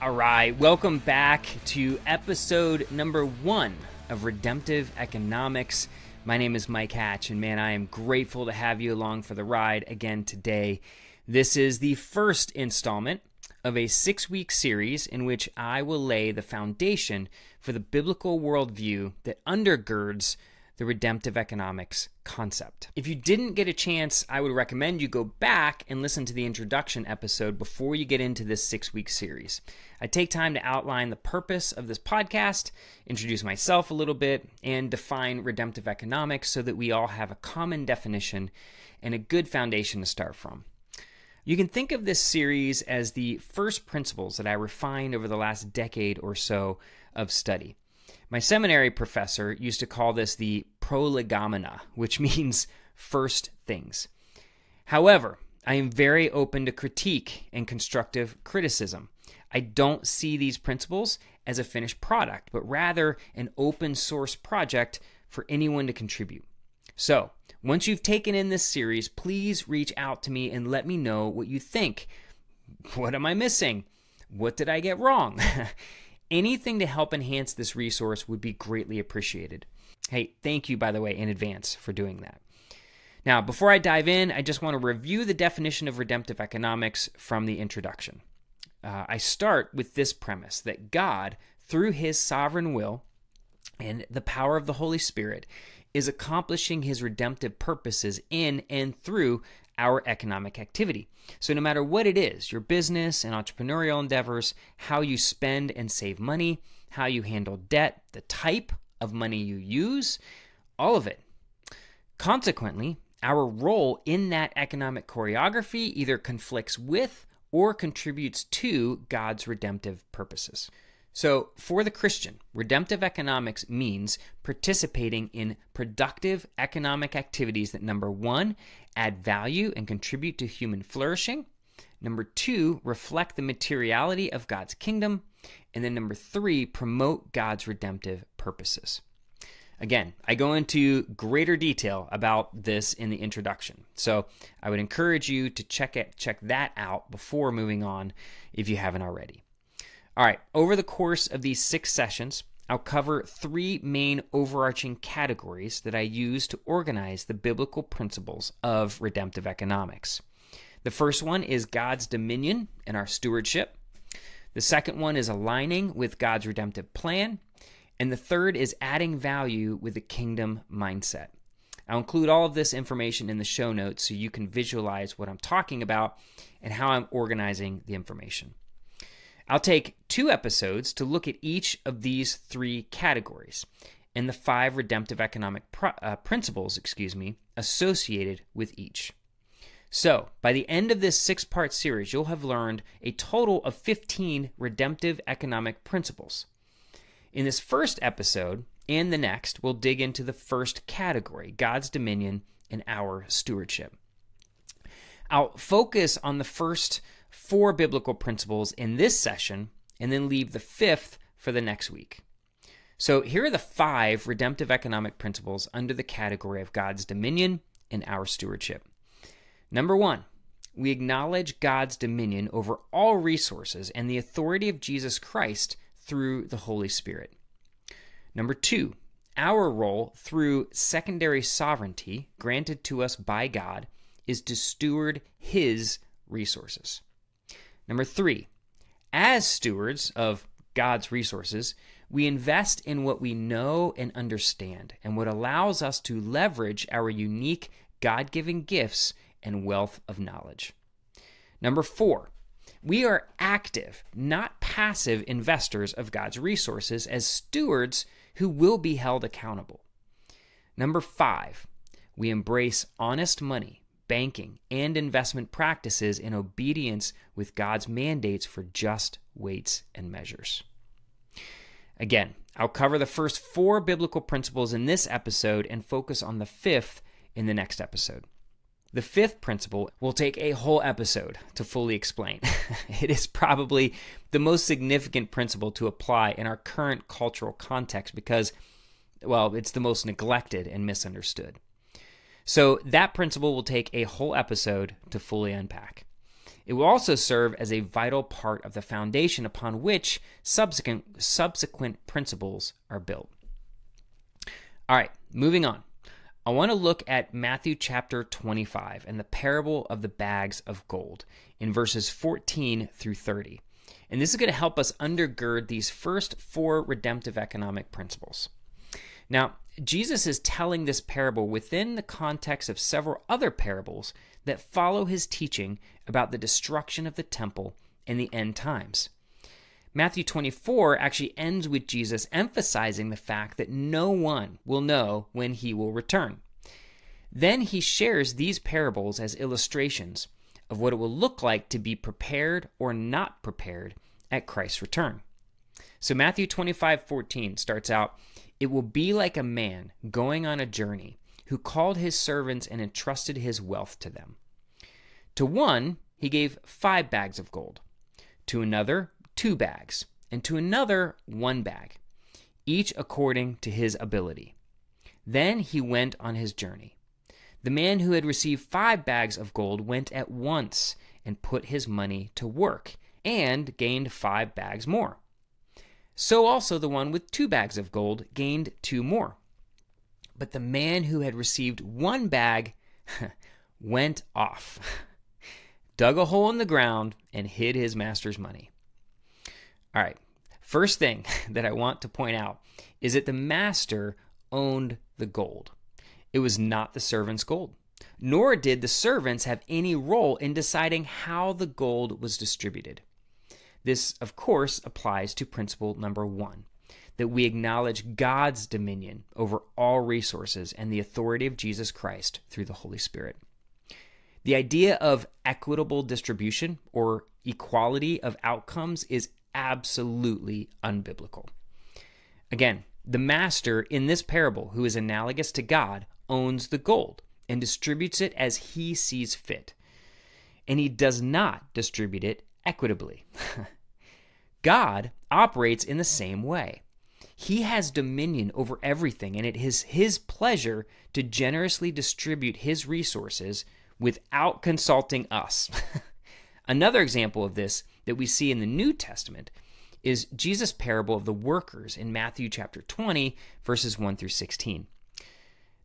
All right, welcome back to episode number 1 of Redemptive Economics. My name is Mike Hatch, and man, I am grateful to have you along for the ride again today. This is the first installment of a 6-week series in which I will lay the foundation for the biblical worldview that undergirds the redemptive economics concept. If you didn't get a chance, I would recommend you go back and listen to the introduction episode before you get into this 6-week series. I take time to outline the purpose of this podcast, introduce myself a little bit, and define redemptive economics so that we all have a common definition and a good foundation to start from. You can think of this series as the first principles that I refined over the last decade or so of study. My seminary professor used to call this the prolegomena, which means first things. However, I am very open to critique and constructive criticism. I don't see these principles as a finished product, but rather an open source project for anyone to contribute. So, once you've taken in this series, please reach out to me and let me know what you think. What am I missing? What did I get wrong? Anything to help enhance this resource would be greatly appreciated. Hey, thank you, by the way, in advance for doing that. Now, before I dive in, I just want to review the definition of redemptive economics from the introduction. I start with this premise that God, through his sovereign will and the power of the Holy Spirit, is accomplishing his redemptive purposes in and through our economic activity. So no matter what it is, your business and entrepreneurial endeavors, how you spend and save money, how you handle debt, the type of money you use, all of it. Consequently, our role in that economic choreography either conflicts with or contributes to God's redemptive purposes. So for the Christian, redemptive economics means participating in productive economic activities that, number 1, add value and contribute to human flourishing. Number 2, reflect the materiality of God's kingdom. And then number 3, promote God's redemptive purposes. Again, I go into greater detail about this in the introduction. So I would encourage you to check that out before moving on if you haven't already. All right, over the course of these 6 sessions, I'll cover 3 main overarching categories that I use to organize the biblical principles of redemptive economics. The first one is God's dominion and our stewardship. The second one is aligning with God's redemptive plan. And the third is adding value with a kingdom mindset. I'll include all of this information in the show notes so you can visualize what I'm talking about and how I'm organizing the information. I'll take 2 episodes to look at each of these 3 categories and the 5 redemptive economic principles, associated with each. So, by the end of this 6-part series, you'll have learned a total of 15 redemptive economic principles. In this first episode and the next, we'll dig into the first category, God's dominion and our stewardship. I'll focus on the first 4 biblical principles in this session and then leave the 5th for the next week. So here are the 5 redemptive economic principles under the category of God's dominion and our stewardship. Number 1, we acknowledge God's dominion over all resources and the authority of Jesus Christ through the Holy Spirit. Number 2, our role through secondary sovereignty granted to us by God is to steward his resources. Number 3, as stewards of God's resources, we invest in what we know and understand and what allows us to leverage our unique God-given gifts and wealth of knowledge. Number 4, we are active, not passive investors of God's resources as stewards who will be held accountable. Number 5, we embrace honest money, banking, and investment practices in obedience with God's mandates for just weights and measures. Again, I'll cover the first 4 biblical principles in this episode and focus on the 5th in the next episode. The 5th principle will take a whole episode to fully explain. It is probably the most significant principle to apply in our current cultural context because, well, it's the most neglected and misunderstood. So that principle will take a whole episode to fully unpack. It will also serve as a vital part of the foundation upon which subsequent principles are built. All right, moving on. I want to look at Matthew chapter 25 and the parable of the bags of gold in verses 14 through 30. And this is going to help us undergird these first 4 redemptive economic principles. Now, Jesus is telling this parable within the context of several other parables that follow his teaching about the destruction of the temple in the end times. Matthew 24 actually ends with Jesus emphasizing the fact that no one will know when he will return. Then he shares these parables as illustrations of what it will look like to be prepared or not prepared at Christ's return. So Matthew 25:14 starts out, "It will be like a man going on a journey who called his servants and entrusted his wealth to them. To one, he gave 5 bags of gold, to another, 2 bags, and to another, 1 bag, each according to his ability. Then he went on his journey. The man who had received 5 bags of gold went at once and put his money to work and gained 5 bags more. So also the one with 2 bags of gold gained 2 more. But the man who had received 1 bag went off, dug a hole in the ground, and hid his master's money." All right, first thing that I want to point out is that the master owned the gold. It was not the servant's gold, nor did the servants have any role in deciding how the gold was distributed. This, of course, applies to principle number 1, that we acknowledge God's dominion over all resources and the authority of Jesus Christ through the Holy Spirit. The idea of equitable distribution or equality of outcomes is absolutely unbiblical. Again, the master in this parable, who is analogous to God, owns the gold and distributes it as he sees fit. And he does not distribute it equitably. God operates in the same way. He has dominion over everything, and it is his pleasure to generously distribute his resources without consulting us. Another example of this that we see in the New Testament is Jesus' parable of the workers in Matthew chapter 20, verses 1 through 16.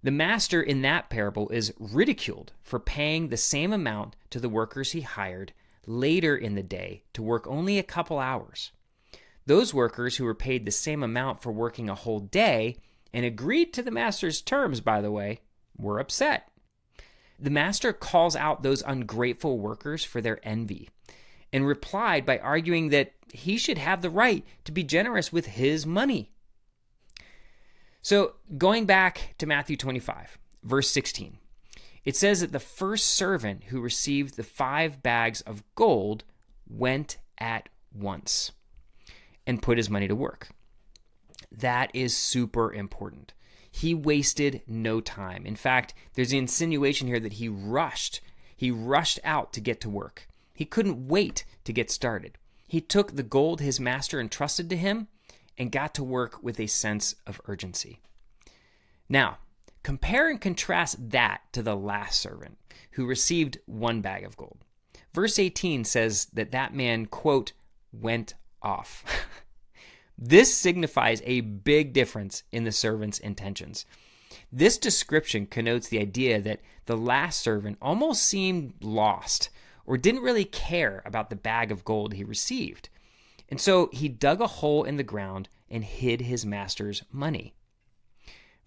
The master in that parable is ridiculed for paying the same amount to the workers he hired later in the day to work only a couple hours. Those workers who were paid the same amount for working a whole day and agreed to the master's terms, by the way, were upset. The master calls out those ungrateful workers for their envy and replied by arguing that he should have the right to be generous with his money. So going back to Matthew 25, verse 16, it says that the first servant who received the 5 bags of gold went at once and put his money to work. That is super important. He wasted no time. In fact, there's an insinuation here that he rushed. He rushed out to get to work. He couldn't wait to get started. He took the gold his master entrusted to him and got to work with a sense of urgency. Now, compare and contrast that to the last servant who received 1 bag of gold. Verse 18 says that man, quote, went off. This signifies a big difference in the servant's intentions. This description connotes the idea that the last servant almost seemed lost or didn't really care about the bag of gold he received. And so he dug a hole in the ground and hid his master's money.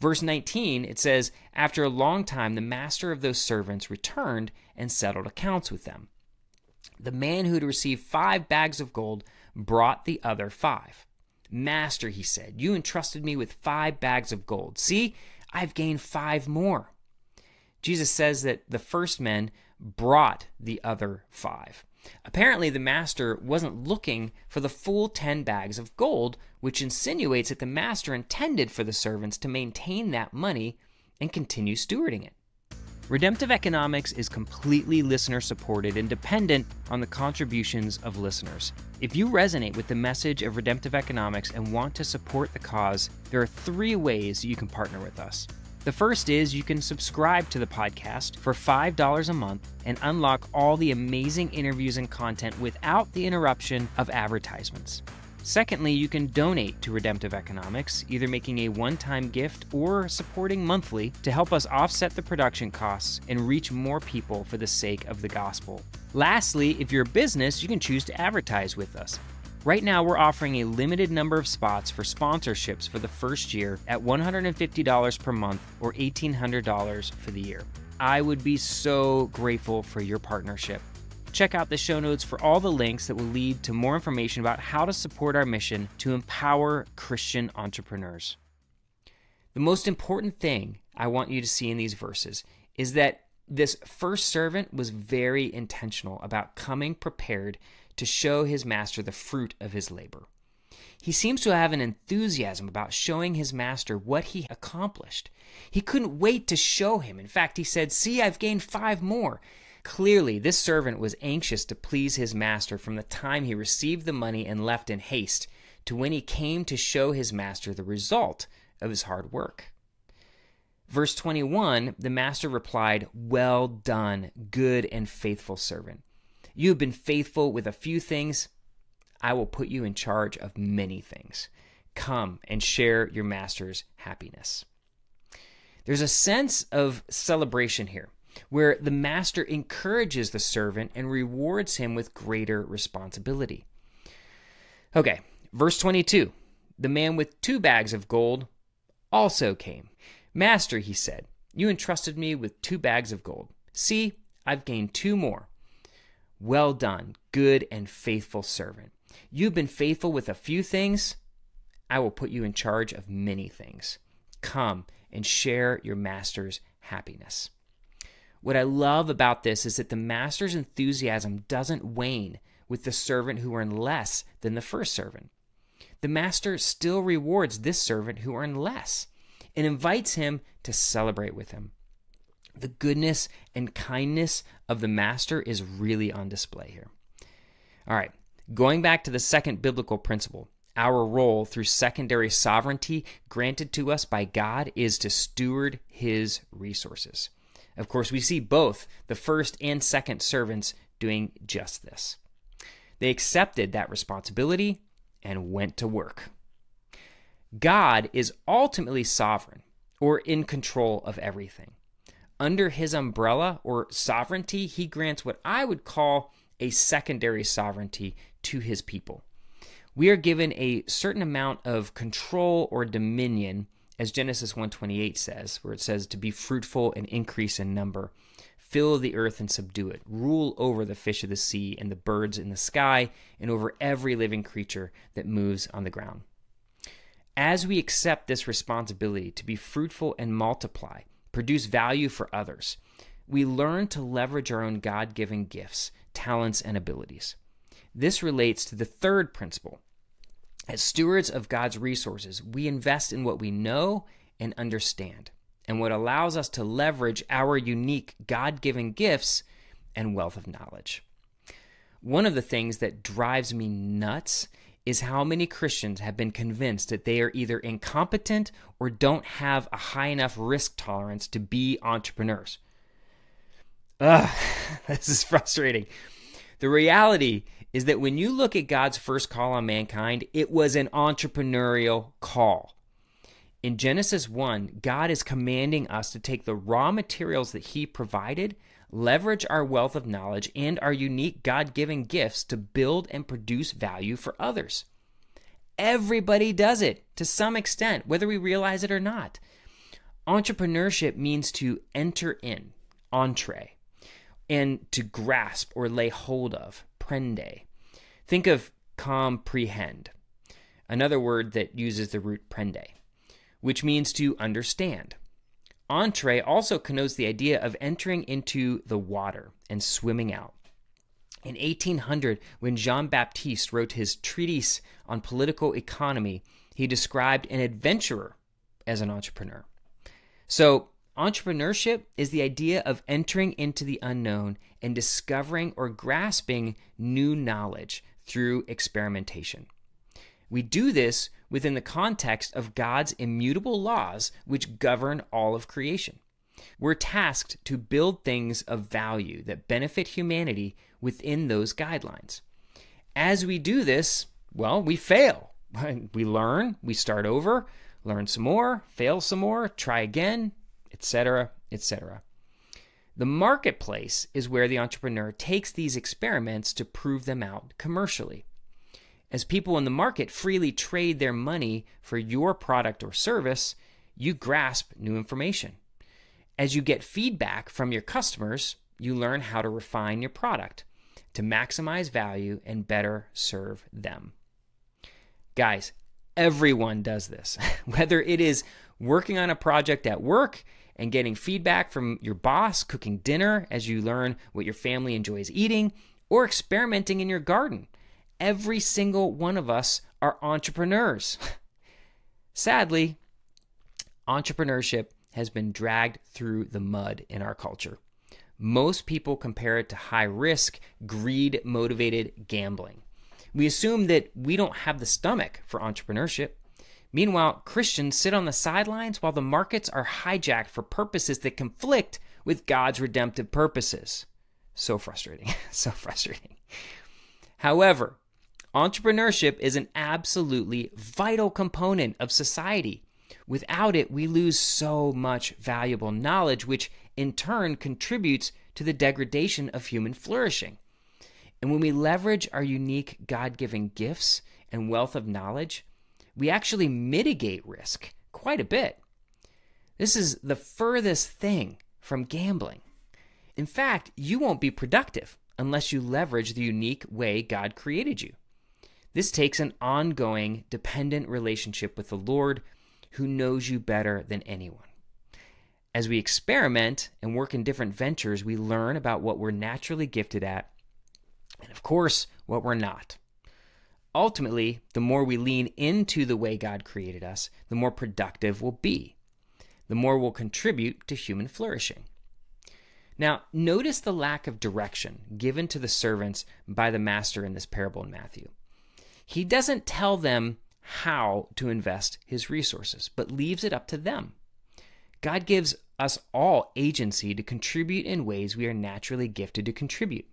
Verse 19, it says, after a long time, the master of those servants returned and settled accounts with them. The man who had received 5 bags of gold brought the other 5. Master, he said, you entrusted me with 5 bags of gold. See, I've gained 5 more. Jesus says that the first men brought the other 5. Apparently, the master wasn't looking for the full 10 bags of gold, which insinuates that the master intended for the servants to maintain that money and continue stewarding it. Redemptive Economics is completely listener-supported and dependent on the contributions of listeners. If you resonate with the message of Redemptive Economics and want to support the cause, there are 3 ways you can partner with us. The first is you can subscribe to the podcast for $5 a month and unlock all the amazing interviews and content without the interruption of advertisements. Secondly, you can donate to Redemptive Economics, either making a one-time gift or supporting monthly to help us offset the production costs and reach more people for the sake of the gospel. Lastly, if you're a business, you can choose to advertise with us. Right now, we're offering a limited number of spots for sponsorships for the first year at $150 per month or $1,800 for the year. I would be so grateful for your partnership. Check out the show notes for all the links that will lead to more information about how to support our mission to empower Christian entrepreneurs. The most important thing I want you to see in these verses is that this first servant was very intentional about coming prepared to show his master the fruit of his labor. He seems to have an enthusiasm about showing his master what he accomplished. He couldn't wait to show him. In fact, he said, "See, I've gained 5 more." Clearly, this servant was anxious to please his master from the time he received the money and left in haste to when he came to show his master the result of his hard work. Verse 21, the master replied, "Well done, good and faithful servant. You have been faithful with a few things. I will put you in charge of many things. Come and share your master's happiness." There's a sense of celebration here, where the master encourages the servant and rewards him with greater responsibility. Okay, verse 22. The man with 2 bags of gold also came. "Master," he said, "you entrusted me with 2 bags of gold. See, I've gained 2 more. Well done, good and faithful servant. You've been faithful with a few things. I will put you in charge of many things. Come and share your master's happiness." What I love about this is that the master's enthusiasm doesn't wane with the servant who earned less than the first servant. The master still rewards this servant who earned less and invites him to celebrate with him. The goodness and kindness of the master is really on display here. All right, going back to the second biblical principle, our role through secondary sovereignty granted to us by God is to steward his resources. Of course, we see both the first and second servants doing just this. They accepted that responsibility and went to work. God is ultimately sovereign or in control of everything. Under his umbrella or sovereignty, he grants what I would call a secondary sovereignty to his people. We are given a certain amount of control or dominion, as Genesis 1:28 says, where it says to be fruitful and increase in number, fill the earth and subdue it, rule over the fish of the sea and the birds in the sky, and over every living creature that moves on the ground. As we accept this responsibility to be fruitful and multiply, produce value for others, we learn to leverage our own God-given gifts, talents, and abilities. This relates to the third principle. As stewards of God's resources, we invest in what we know and understand, and what allows us to leverage our unique God-given gifts and wealth of knowledge. One of the things that drives me nuts is how many Christians have been convinced that they are either incompetent or don't have a high enough risk tolerance to be entrepreneurs. This is frustrating. The reality is that when you look at God's first call on mankind, it was an entrepreneurial call. In Genesis 1, God is commanding us to take the raw materials that he provided, leverage our wealth of knowledge and our unique God-given gifts to build and produce value for others. Everybody does it to some extent, whether we realize it or not. Entrepreneurship means to enter in, entree, and to grasp or lay hold of, prende. Think of comprehend, another word that uses the root prende, which means to understand. Entree also connotes the idea of entering into the water and swimming out. In 1800, when Jean-Baptiste wrote his treatise on political economy, he described an adventurer as an entrepreneur. So, entrepreneurship is the idea of entering into the unknown and discovering or grasping new knowledge through experimentation. We do this within the context of God's immutable laws which govern all of creation. We're tasked to build things of value that benefit humanity within those guidelines. As we do this, well, we fail. We learn, we start over, learn some more, fail some more, try again, etc., etc. The marketplace is where the entrepreneur takes these experiments to prove them out commercially. As people in the market freely trade their money for your product or service, you grasp new information. As you get feedback from your customers, you learn how to refine your product to maximize value and better serve them. Guys, everyone does this. Whether it is working on a project at work and getting feedback from your boss, cooking dinner as you learn what your family enjoys eating, or experimenting in your garden, every single one of us are entrepreneurs. Sadly, entrepreneurship has been dragged through the mud in our culture. Most people compare it to high-risk, greed-motivated gambling. We assume that we don't have the stomach for entrepreneurship. Meanwhile, Christians sit on the sidelines while the markets are hijacked for purposes that conflict with God's redemptive purposes. So frustrating, so frustrating. However, entrepreneurship is an absolutely vital component of society. Without it, we lose so much valuable knowledge, which in turn contributes to the degradation of human flourishing. And when we leverage our unique God-given gifts and wealth of knowledge, we actually mitigate risk quite a bit. This is the furthest thing from gambling. In fact, you won't be productive unless you leverage the unique way God created you. This takes an ongoing, dependent relationship with the Lord, who knows you better than anyone. As we experiment and work in different ventures, we learn about what we're naturally gifted at, and of course, what we're not. Ultimately, the more we lean into the way God created us, the more productive we'll be. The more we'll contribute to human flourishing. Now, notice the lack of direction given to the servants by the master in this parable in Matthew. He doesn't tell them how to invest his resources, but leaves it up to them. God gives us all agency to contribute in ways we are naturally gifted to contribute.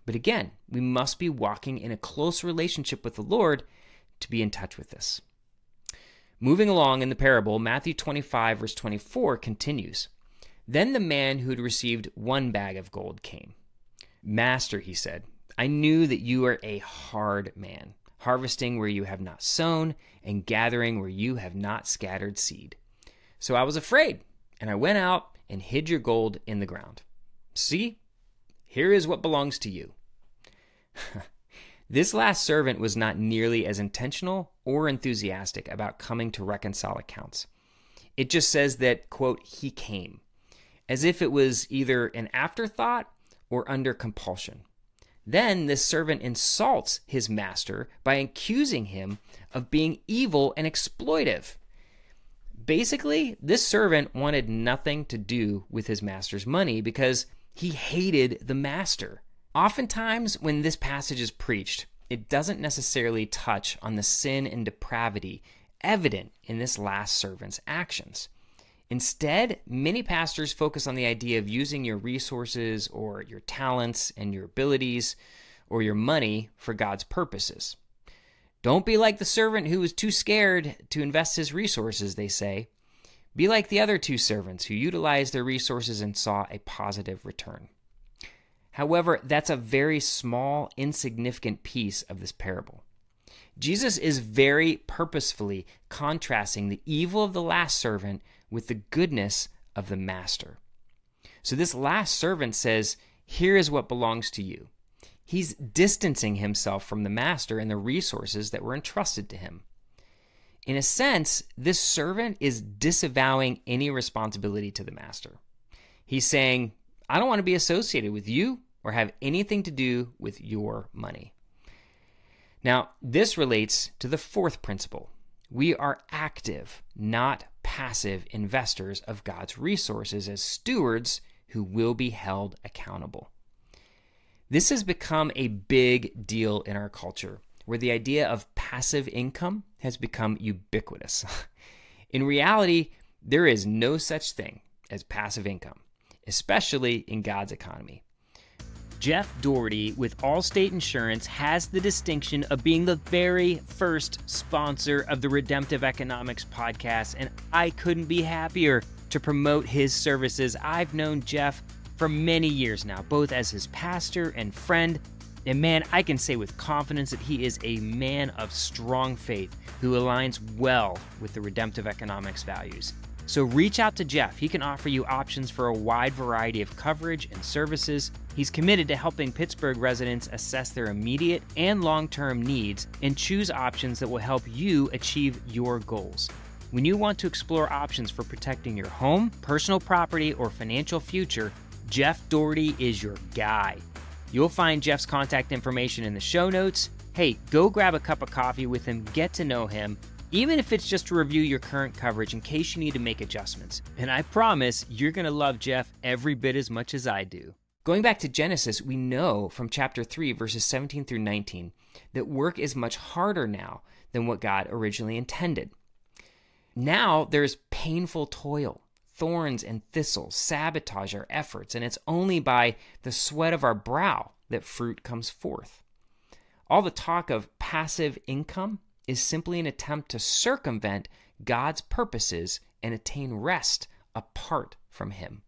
But again, we must be walking in a close relationship with the Lord to be in touch with this. Moving along in the parable, Matthew 25, verse 24 continues. Then the man who had received 1 bag of gold came. Master, he said, I knew that you are a hard man, harvesting where you have not sown and gathering where you have not scattered seed. So I was afraid, and I went out and hid your gold in the ground. See, here is what belongs to you. This last servant was not nearly as intentional or enthusiastic about coming to reconcile accounts. It just says that, quote, he came, as if it was either an afterthought or under compulsion. Then this servant insults his master by accusing him of being evil and exploitive. Basically, this servant wanted nothing to do with his master's money because he hated the master. Oftentimes, when this passage is preached, it doesn't necessarily touch on the sin and depravity evident in this last servant's actions. Instead, many pastors focus on the idea of using your resources or your talents and your abilities or your money for God's purposes. Don't be like the servant who was too scared to invest his resources, they say. Be like the other 2 servants who utilized their resources and saw a positive return. However, that's a very small, insignificant piece of this parable. Jesus is very purposefully contrasting the evil of the last servant with the goodness of the master. So this last servant says, here is what belongs to you. He's distancing himself from the master and the resources that were entrusted to him. In a sense, this servant is disavowing any responsibility to the master. He's saying, I don't want to be associated with you or have anything to do with your money. Now, this relates to the 4th principle. We are active, not passive investors of God's resources as stewards who will be held accountable. This has become a big deal in our culture, where the idea of passive income has become ubiquitous. In reality, there is no such thing as passive income, especially in God's economy. Jeff Dougherty with Allstate Insurance has the distinction of being the very first sponsor of the Redemptive Economics podcast, and I couldn't be happier to promote his services. I've known Jeff for many years now, both as his pastor and friend, and man, I can say with confidence that he is a man of strong faith who aligns well with the Redemptive Economics values. So reach out to Jeff. He can offer you options for a wide variety of coverage and services. He's committed to helping Pittsburgh residents assess their immediate and long-term needs and choose options that will help you achieve your goals. When you want to explore options for protecting your home, personal property, or financial future, Jeff Dougherty is your guy. You'll find Jeff's contact information in the show notes. Hey, go grab a cup of coffee with him, get to know him, even if it's just to review your current coverage in case you need to make adjustments. And I promise you're going to love Jeff every bit as much as I do. Going back to Genesis, we know from chapter 3, verses 17 through 19, that work is much harder now than what God originally intended. Now there's painful toil. Thorns and thistles sabotage our efforts, and it's only by the sweat of our brow that fruit comes forth. All the talk of passive income is simply an attempt to circumvent God's purposes and attain rest apart from Him.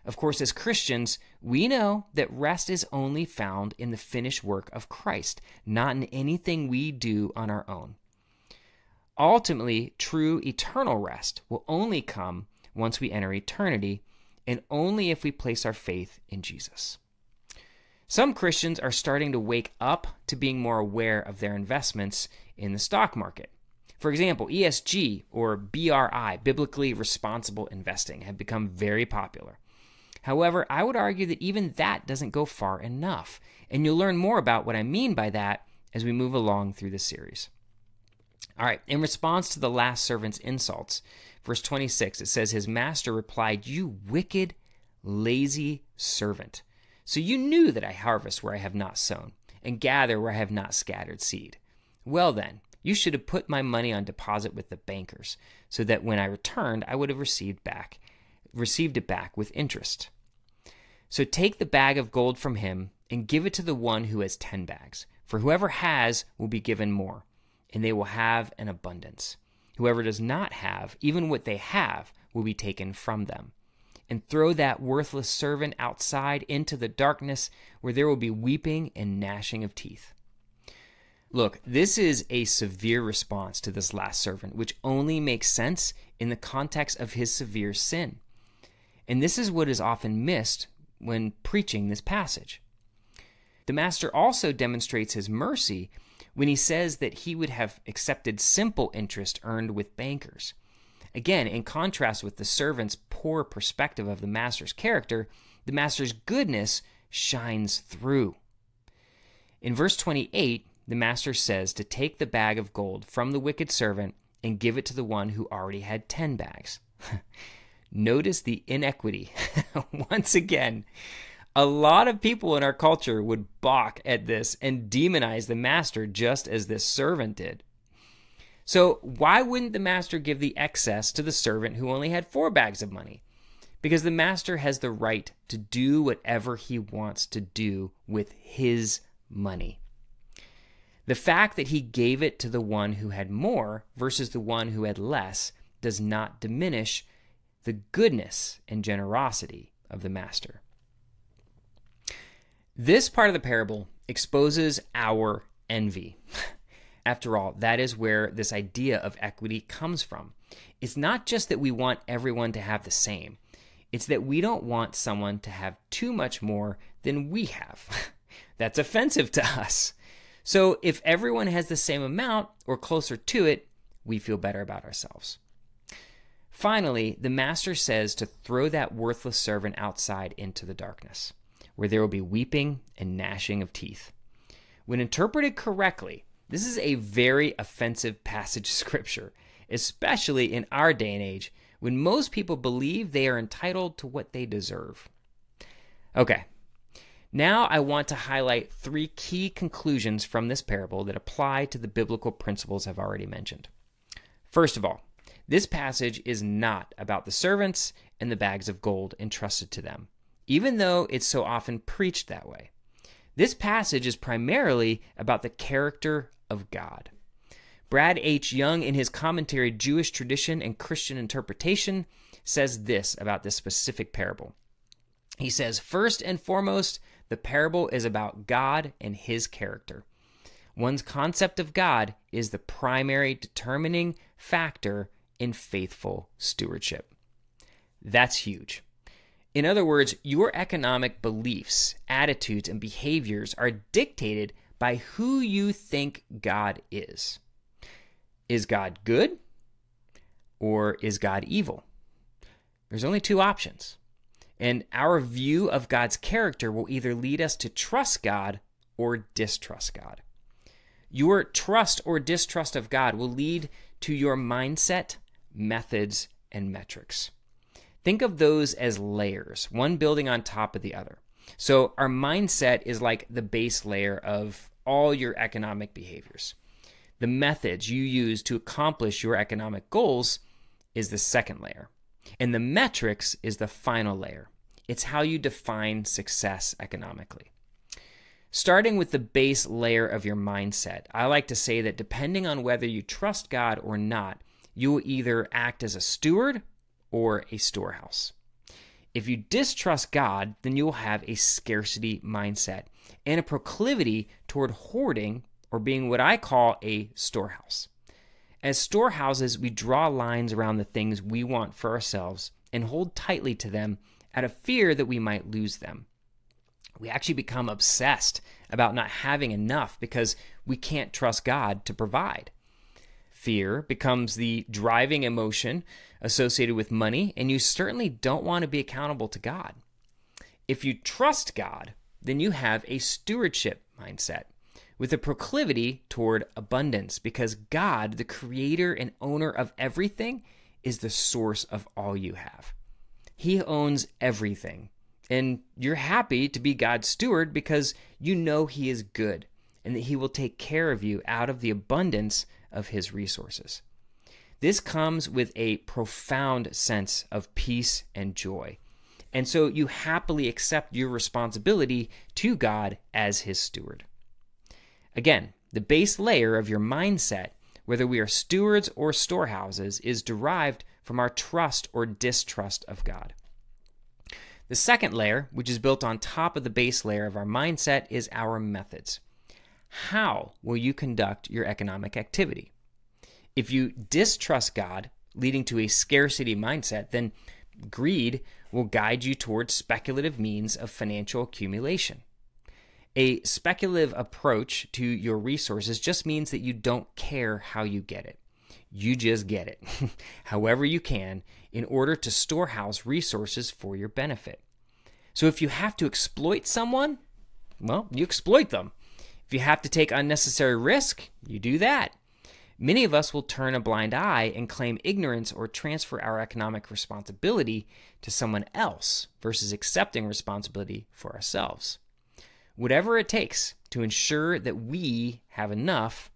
Of course, as Christians, we know that rest is only found in the finished work of Christ, not in anything we do on our own. Ultimately, true eternal rest will only come once we enter eternity, and only if we place our faith in Jesus. Some Christians are starting to wake up to being more aware of their investments in the stock market. For example, ESG or BRI, Biblically Responsible Investing, have become very popular. However, I would argue that even that doesn't go far enough, and you'll learn more about what I mean by that as we move along through the series. All right, in response to the last servant's insults, verse 26, it says, his master replied, "You wicked, lazy servant. So you knew that I harvest where I have not sown, and gather where I have not scattered seed. Well then, you should have put my money on deposit with the bankers, so that when I returned, I would have received it back with interest. So take the bag of gold from him, and give it to the one who has 10 bags. For whoever has will be given more, and they will have an abundance. Whoever does not have, even what they have, will be taken from them. And throw that worthless servant outside into the darkness, where there will be weeping and gnashing of teeth." Look, this is a severe response to this last servant, which only makes sense in the context of his severe sin. And this is what is often missed when preaching this passage. The master also demonstrates his mercy when he says that he would have accepted simple interest earned with bankers. Again, in contrast with the servant's poor perspective of the master's character, the master's goodness shines through. In verse 28, the master says to take the bag of gold from the wicked servant and give it to the one who already had 10 bags. Notice the inequity. Once again, a lot of people in our culture would balk at this and demonize the master just as this servant did. So why wouldn't the master give the excess to the servant who only had 4 bags of money? Because the master has the right to do whatever he wants to do with his money. The fact that he gave it to the one who had more versus the one who had less does not diminish the goodness and generosity of the master. This part of the parable exposes our envy. After all, that is where this idea of equity comes from. It's not just that we want everyone to have the same. It's that we don't want someone to have too much more than we have. That's offensive to us. So if everyone has the same amount or closer to it, we feel better about ourselves. Finally, the master says to throw that worthless servant outside into the darkness, where there will be weeping and gnashing of teeth. When interpreted correctly, this is a very offensive passage of Scripture, especially in our day and age, when most people believe they are entitled to what they deserve. Okay, Now I want to highlight 3 key conclusions from this parable that apply to the biblical principles I've already mentioned. First of all, this passage is not about the servants and the bags of gold entrusted to them, even though it's so often preached that way. This passage is primarily about the character of God. Brad H. Young, in his commentary, Jewish Tradition and Christian Interpretation, says this about this specific parable. He says, first and foremost, the parable is about God and his character. One's concept of God is the primary determining factor in faithful stewardship. That's huge. In other words, your economic beliefs, attitudes, and behaviors are dictated by who you think God is. Is God good or is God evil? There's only 2 options. And our view of God's character will either lead us to trust God or distrust God. Your trust or distrust of God will lead to your mindset, methods, and metrics. Think of those as layers, one building on top of the other. So our mindset is like the base layer of all your economic behaviors. The methods you use to accomplish your economic goals is the second layer. And the metrics is the final layer. It's how you define success economically. Starting with the base layer of your mindset, I like to say that depending on whether you trust God or not, you will either act as a steward or a storehouse. If you distrust God, then you will have a scarcity mindset and a proclivity toward hoarding or being what I call a storehouse. As storehouses, we draw lines around the things we want for ourselves and hold tightly to them out of fear that we might lose them. We actually become obsessed about not having enough because we can't trust God to provide. Fear becomes the driving emotion associated with money, and you certainly don't want to be accountable to God. If you trust God, then you have a stewardship mindset with a proclivity toward abundance because God, the creator and owner of everything, is the source of all you have. He owns everything, and you're happy to be God's steward because you know he is good and that he will take care of you out of the abundance of his resources. This comes with a profound sense of peace and joy. And so you happily accept your responsibility to God as his steward. Again, the base layer of your mindset, whether we are stewards or storehouses, is derived from our trust or distrust of God. The second layer, which is built on top of the base layer of our mindset, is our methods. How will you conduct your economic activity? If you distrust God, leading to a scarcity mindset, then greed will guide you towards speculative means of financial accumulation. A speculative approach to your resources just means that you don't care how you get it. You just get it, however you can, in order to storehouse resources for your benefit. So if you have to exploit someone, well, you exploit them. If you have to take unnecessary risk, you do that. Many of us will turn a blind eye and claim ignorance or transfer our economic responsibility to someone else versus accepting responsibility for ourselves. Whatever it takes to ensure that we have enough,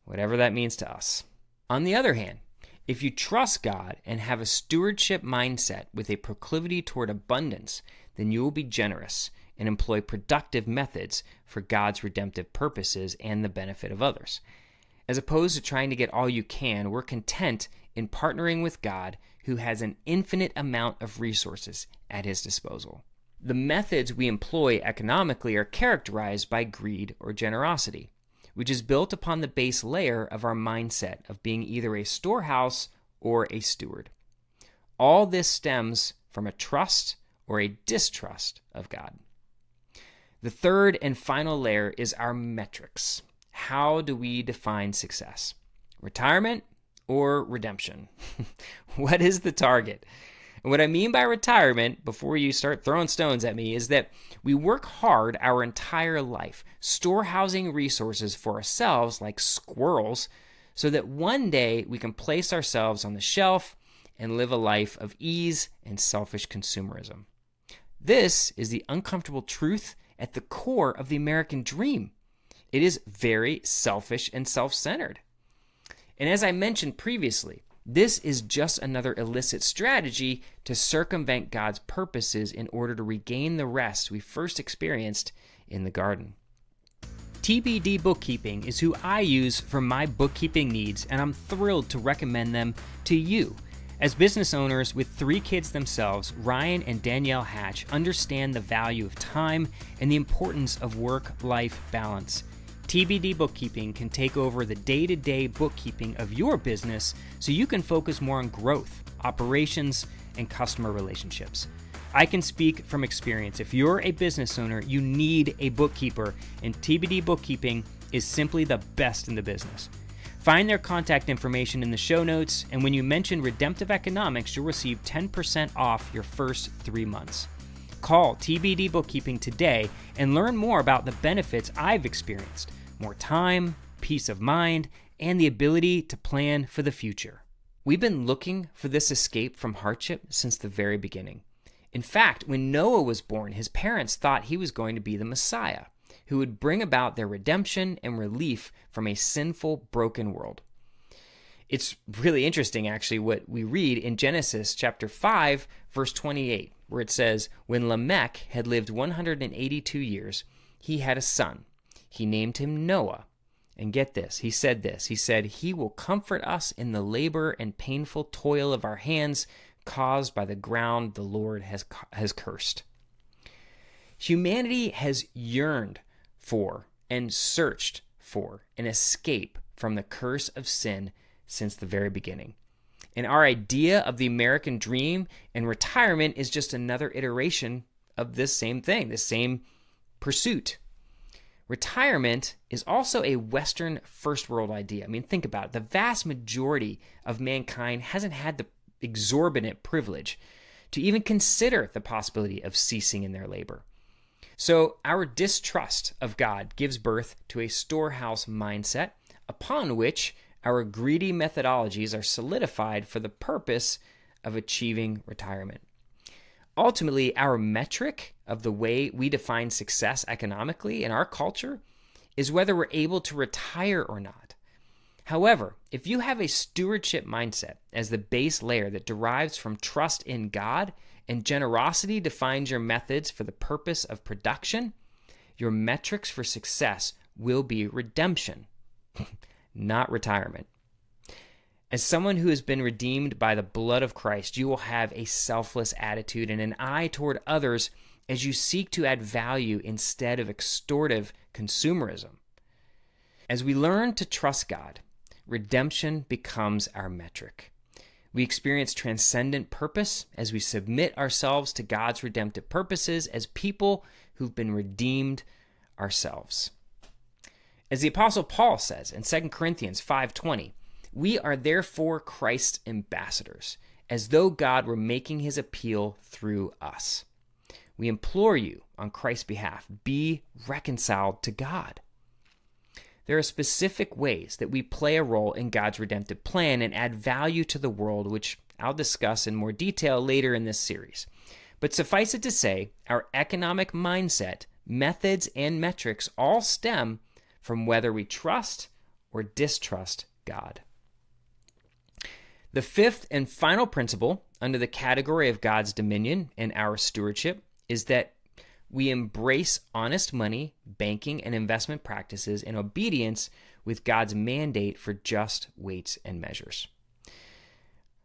whatever that means to us. On the other hand, if you trust God and have a stewardship mindset with a proclivity toward abundance, then you will be generous and employ productive methods for God's redemptive purposes and the benefit of others. As opposed to trying to get all you can, we're content in partnering with God, who has an infinite amount of resources at his disposal. The methods we employ economically are characterized by greed or generosity, which is built upon the base layer of our mindset of being either a storehouse or a steward. All this stems from a trust or a distrust of God. The third and final layer is our metrics. How do we define success? Retirement or redemption? What is the target? And what I mean by retirement, before you start throwing stones at me, is that we work hard our entire life, storehousing resources for ourselves like squirrels, so that one day we can place ourselves on the shelf and live a life of ease and selfish consumerism. This is the uncomfortable truth at the core of the American dream. It is very selfish and self-centered. And as I mentioned previously, this is just another illicit strategy to circumvent God's purposes in order to regain the rest we first experienced in the garden. TBD Bookkeeping is who I use for my bookkeeping needs, and I'm thrilled to recommend them to you. As business owners with 3 kids themselves, Ryan and Danielle Hatch understand the value of time and the importance of work-life balance. TBD Bookkeeping can take over the day-to-day bookkeeping of your business so you can focus more on growth, operations, and customer relationships. I can speak from experience. If you're a business owner, you need a bookkeeper, and TBD Bookkeeping is simply the best in the business. Find their contact information in the show notes, and when you mention Redemptive Economics, you'll receive 10% off your first 3 months. Call TBD Bookkeeping today and learn more about the benefits I've experienced: more time, peace of mind, and the ability to plan for the future. We've been looking for this escape from hardship since the very beginning. In fact, when Noah was born, his parents thought he was going to be the Messiah, who would bring about their redemption and relief from a sinful, broken world. It's really interesting, actually, what we read in Genesis chapter 5, verse 28, where it says, "When Lamech had lived 182 years, he had a son. He named him Noah." And get this, he said, "He will comfort us in the labor and painful toil of our hands caused by the ground the Lord has cursed." Humanity has yearned for and searched for an escape from the curse of sin since the very beginning. And our idea of the American dream and retirement is just another iteration of this same thing, this same pursuit. Retirement is also a Western first world idea. I mean, think about it. The vast majority of mankind hasn't had the exorbitant privilege to even consider the possibility of ceasing in their labor. So our distrust of God gives birth to a storehouse mindset upon which our greedy methodologies are solidified for the purpose of achieving retirement. Ultimately, our metric of the way we define success economically in our culture is whether we're able to retire or not. However, if you have a stewardship mindset as the base layer that derives from trust in God and generosity defines your methods for the purpose of production, your metrics for success will be redemption, not retirement. As someone who has been redeemed by the blood of Christ, you will have a selfless attitude and an eye toward others as you seek to add value instead of extortive consumerism. As we learn to trust God, redemption becomes our metric. We experience transcendent purpose as we submit ourselves to God's redemptive purposes as people who've been redeemed ourselves. As the Apostle Paul says in 2 Corinthians 5:20, "We are therefore Christ's ambassadors, as though God were making his appeal through us. We implore you on Christ's behalf, be reconciled to God." There are specific ways that we play a role in God's redemptive plan and add value to the world, which I'll discuss in more detail later in this series. But suffice it to say, our economic mindset, methods, and metrics all stem from whether we trust or distrust God. The fifth and final principle under the category of God's dominion and our stewardship is that we embrace honest money, banking, and investment practices in obedience with God's mandate for just weights and measures.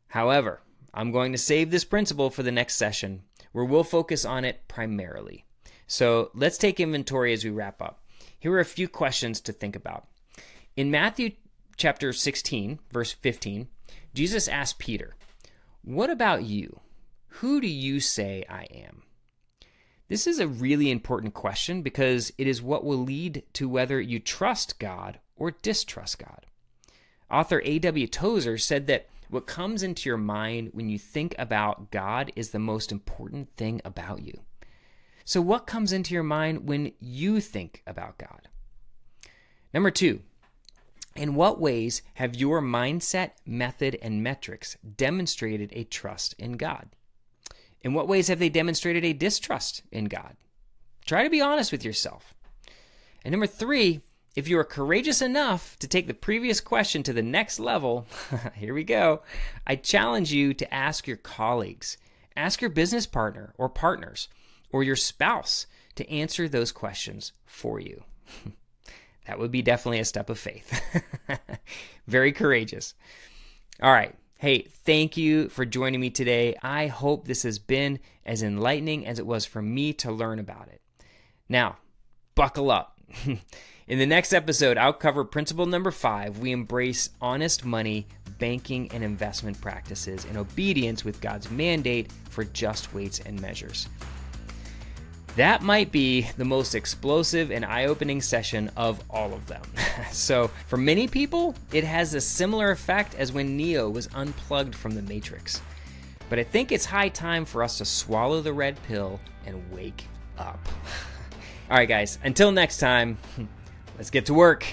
However, I'm going to save this principle for the next session, where we'll focus on it primarily. So let's take inventory as we wrap up. Here are a few questions to think about. In Matthew chapter 16, verse 15, Jesus asked Peter, "What about you? Who do you say I am?" This is a really important question because it is what will lead to whether you trust God or distrust God. Author A.W. Tozer said that what comes into your mind when you think about God is the most important thing about you. So what comes into your mind when you think about God? Number 2, in what ways have your mindset, method, and metrics demonstrated a trust in God? In what ways have they demonstrated a distrust in God? try to be honest with yourself. And number 3, if you are courageous enough to take the previous question to the next level, here we go, I challenge you to ask your colleagues, ask your business partner or partners, or your spouse to answer those questions for you. That would be definitely a step of faith. Very courageous. All right. Hey, thank you for joining me today. I hope this has been as enlightening as it was for me to learn about it. Now, buckle up. In the next episode, I'll cover principle number 5. We embrace honest money, banking, and investment practices in obedience with God's mandate for just weights and measures. That might be the most explosive and eye-opening session of all of them. So for many people, it has a similar effect as when Neo was unplugged from the Matrix. But I think it's high time for us to swallow the red pill and wake up. All right, guys, until next time, let's get to work.